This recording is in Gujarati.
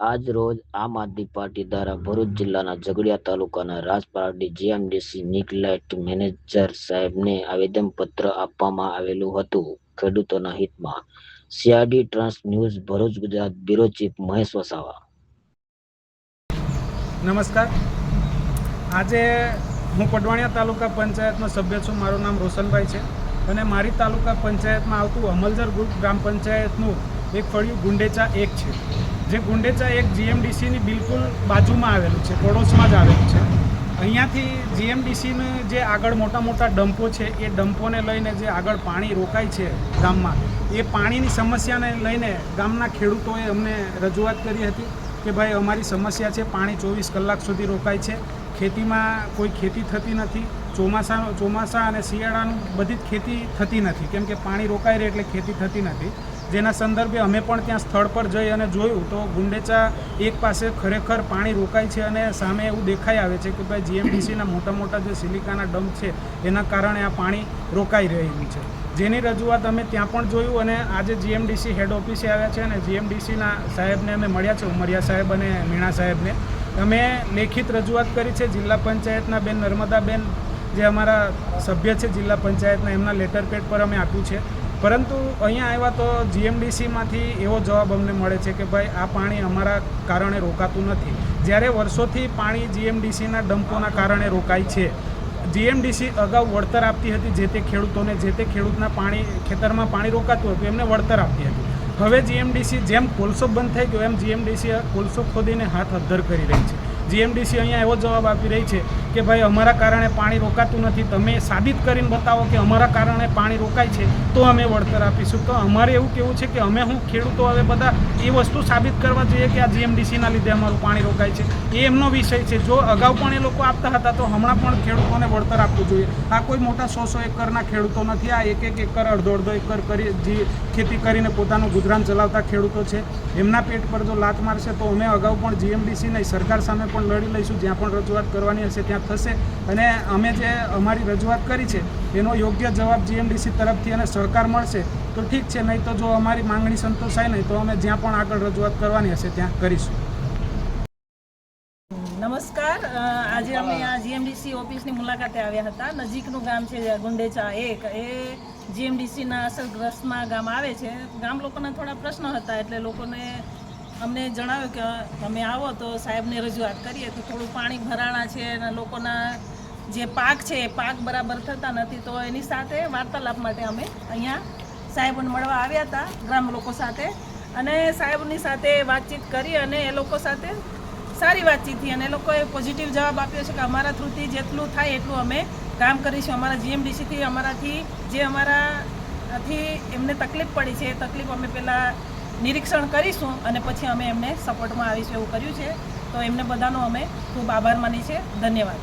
આજ રોજ આમ આદમી પાર્ટી દ્વારા ભરૂચ જિલ્લાના ઝઘડિયા તાલુકાના રાજપારડી જીએમડીસી નીકલાઇટ મેનેજર સાહેબને આવેદનપત્ર આપવામાં આવેલું હતું। ખેડૂતોના હિતમાં CRD trans news Bharuch Gujarat bureau chief Mahesh Vasava. નમસ્કાર। આજે હું પડવાણિયા તાલુકા પંચાયતનો સભ્ય છું। મારું નામ રોશનભાઈ છે અને મારી તાલુકા પંચાયતમાં આવતું અમલજર ગ્રામ પંચાયતનું એક ફળિયું ગુંડેચા 1 છે, જે ગુંડેચા 1 જીએમડીસીની બિલકુલ બાજુમાં આવેલું છે, પડોશમાં જ આવેલું છે। અહીંયાથી જીએમડીસીને જે આગળ મોટા મોટા ડમ્પો છે, એ ડમ્પોને લઈને જે આગળ પાણી રોકાય છે ગામમાં, એ પાણીની સમસ્યાને લઈને ગામના ખેડૂતોએ અમને રજૂઆત કરી હતી કે ભાઈ અમારી સમસ્યા છે, પાણી 24 કલાક સુધી રોકાય છે, ખેતીમાં કોઈ ખેતી થતી નથી, ચોમાસા અને શિયાળાનું બધી જ ખેતી થતી નથી, કેમ કે પાણી રોકાઈ રહે એટલે ખેતી થતી નથી। જેના સંદર્ભે અમે પણ ત્યાં સ્થળ પર જઈ અને જોયું તો ગુંડેચા 1 પાસે ખરેખર પાણી રોકાય છે અને સામે એવું દેખાઈ આવે છે કે ભાઈ જીએમડીસીના મોટા મોટા જે સિલિકાના ડમ્પ છે એના કારણે આ પાણી રોકાઈ રહ્યું છે, જેની રજૂઆત અમે ત્યાં પણ જોયું અને આજે જીએમડીસી હેડ ઓફિસે આવ્યા છે અને જીએમડીસીના સાહેબને અમે મળ્યા છે, ઉમરિયા સાહેબ અને મીણા સાહેબને અમે લેખિત રજૂઆત કરી છે। જિલ્લા પંચાયતના બેન નર્મદાબેન જે અમારા સભ્ય છે જિલ્લા પંચાયતના, એમના લેટર પેડ પર અમે આપ્યું છે, પરંતુ અહીંયા આવ્યા તો જીએમડીસીમાંથી એવો જવાબ અમને મળે છે કે ભાઈ આ પાણી અમારા કારણે રોકાતું નથી, જ્યારે વર્ષોથી પાણી જીએમડીસીના ડમ્પોના કારણે રોકાય છે। જીએમડીસી અગાઉ વળતર આપતી હતી જે તે ખેડૂતોને, જે તે ખેડૂતના ખેતરમાં પાણી રોકાતું હતું એમને વળતર આપતી હતી। હવે જીએમડીસી જેમ કોલસો બંધ થઈ ગયો એમ જીએમડીસી કોલસો ખોદીને હાથ અદ્ધર કરી રહી છે। જીએમડીસી અહીંયા એવો જવાબ આપી રહી છે કે ભાઈ અમારા કારણે પાણી રોકાતું નથી, તમે સાબિત કરીને બતાવો કે અમારા કારણે પાણી રોકાય છે તો અમે વળતર આપીશું। તો અમારે એવું કહેવું છે કે અમે ખેડૂતો હવે બધા એ વસ્તુ સાબિત કરવા જોઈએ કે આ જીએમડીસીના લીધે અમારું પાણી રોકાય છે, એ એમનો વિષય છે। જો અગાઉ પણ એ લોકો આપતા હતા તો હમણાં પણ ખેડૂતોને વળતર આપવું જોઈએ। આ કોઈ મોટા 100 એકરના ખેડૂતો નથી, આ 1 એકર અડધો એકર કરી જે ખેતી કરીને પોતાનું ગુજરાન ચલાવતા ખેડૂતો છે, એમના પેટ પર જો લાત મારશે તો અમે અગાઉ પણ જીએમડીસી નહીં સરકાર સામે પણ લડી લઈશું, જ્યાં પણ રજૂઆત કરવાની હશે ત્યાં થશે અને અમે જે અમારી રજૂઆત કરી છે એનો યોગ્ય જવાબ જીએમડીસી તરફથી અને સહકાર મળશે તો ઠીક છે, નહીં તો જો અમારી માંગણી સંતોષાય નહીં તો અમે જ્યાં પણ આગળ રજૂઆત કરવાની હશે ત્યાં કરીશું। નમસ્કાર। આજે અમે આ જીએમડીસી ઓફિસની મુલાકાતે આવ્યા હતા। નજીકનું ગામ છે ગુંડેચા 1, એ જીએમડીસીના અસરગ્રસ્તમાં ગામ આવે છે। ગામ લોકોના થોડા પ્રશ્નો હતા એટલે લોકોને અમને જણાવ્યું કે તમે આવો તો સાહેબને રજૂઆત કરીએ તો થોડું પાણી ભરાણા છે અને લોકોના જે પાક છે એ પાક બરાબર થતા નથી, તો એની સાથે વાર્તાલાપ માટે અમે અહીંયા સાહેબને મળવા આવ્યા હતા ગ્રામ લોકો સાથે, અને સાહેબની સાથે વાતચીત કરી અને એ લોકો સાથે સારી વાતચીત થઈ અને એ લોકોએ પોઝિટિવ જવાબ આપ્યો છે કે અમારા થ્રુથી જેટલું થાય એટલું અમે કામ કરીશું। અમારા જીએમડીસીથી અમારાથી એમને તકલીફ પડી છે એ તકલીફ અમે પહેલાં નિરીક્ષણ કરીશું અને પછી અમે એમને સપોર્ટમાં આવીશું એવું કર્યું છે। તો એમને બધાનો અમે ખૂબ આભાર માની છે। ધન્યવાદ।